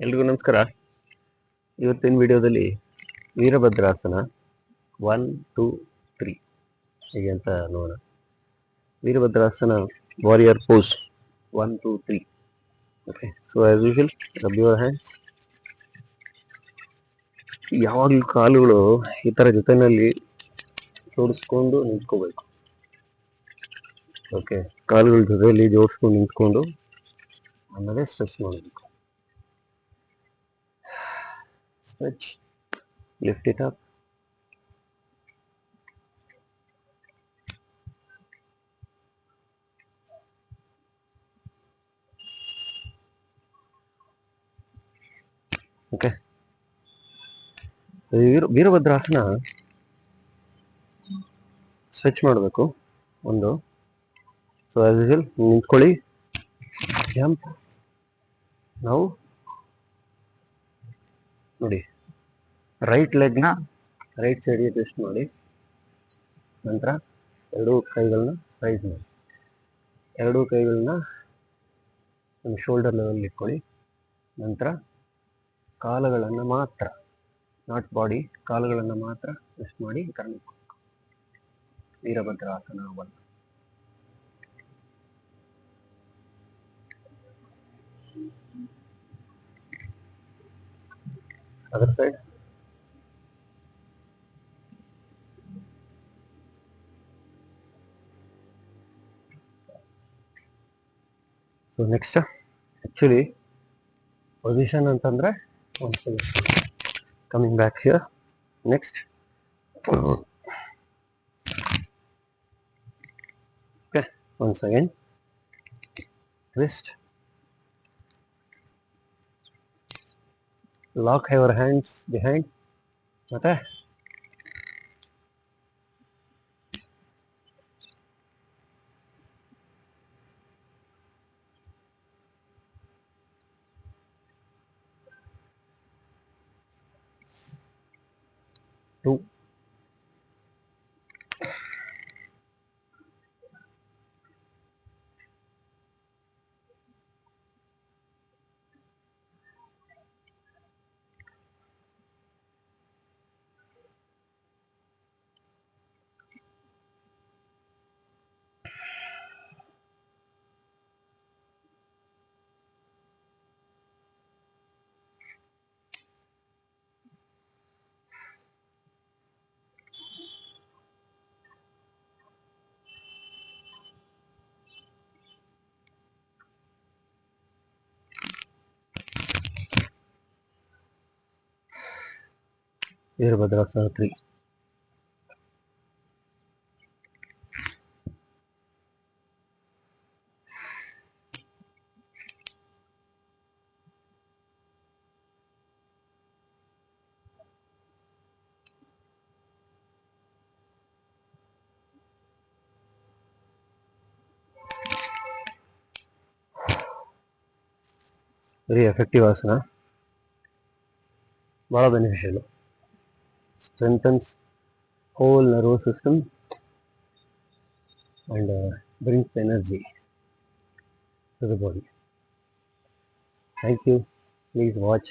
ಎಲ್ರಿಗೂ ನಮಸ್ಕಾರ. ಇವತ್ತಿನ ವಿಡಿಯೋದಲ್ಲಿ ವೀರಭದ್ರಾಸನ 1, 2, 3 ಹೇಗೆ ಅಂತ ನೋಡೋಣ. Virabhadrasana warrior pose 1, 2, 3. Okay, so as usual rub your hands. ಯಾವಾಗಲೂ ಕಾಲುಗಳು ಈ ಥರ ಜೊತೆಯಲ್ಲಿ ಜೋಡಿಸ್ಕೊಂಡು ನಿಂತ್ಕೋಬೇಕು. ಓಕೆ, ಕಾಲುಗಳ ಜೊತೆಯಲ್ಲಿ ಜೋಡಿಸ್ಕೊಂಡು ನಿಂತ್ಕೊಂಡು ಆಮೇಲೆ ಸ್ಟ್ರೆಚ್ ಮಾಡಬೇಕು. Stretch, lift it up. Okay. Virabhadrasana stretch ಮಾಡಬೇಕು. ಒಂದು, ಸೊ ಆಸ್ ಯೂಶುವಲ್ ನಿಂತ್ಕೊಳ್ಳಿ, ಜಂಪ್. ನಾವು ನೋಡಿ, ರೈಟ್ ಲೆಗ್ನ ರೈಟ್ ಸೈಡ್ಗೆ ಟ್ವಿಸ್ಟ್ ಮಾಡಿ, ನಂತರ ಎರಡೂ ಕೈಗಳನ್ನ ರೈಸ್ ಮಾಡಿ, ಎರಡೂ ಕೈಗಳನ್ನ ಒಂದು ಶೋಲ್ಡರ್ ಲೆವೆಲ್ ಇಟ್ಕೊಳ್ಳಿ. ನಂತರ ಕಾಲುಗಳನ್ನು ಮಾತ್ರ, ನಾಟ್ ಬಾಡಿ, ಕಾಲುಗಳನ್ನು ಮಾತ್ರ ಟ್ವಿಸ್ಟ್ ಮಾಡಿ ಈ ಥರ ನಿಂತ್ಕೊಳ್ಳಿ. Virabhadrasana 1. Other side. So next actually position ಅಂತಂದರೆ ಒಂದು coming back here. Next okay, once again twist, lock your hands behind, ಮತ್ತೆ two, Virabhadrasana 3. Very effective asana, ಭಾಳ beneficial. Strengthens whole nervous system and brings energy to the body. Thank you. Please watch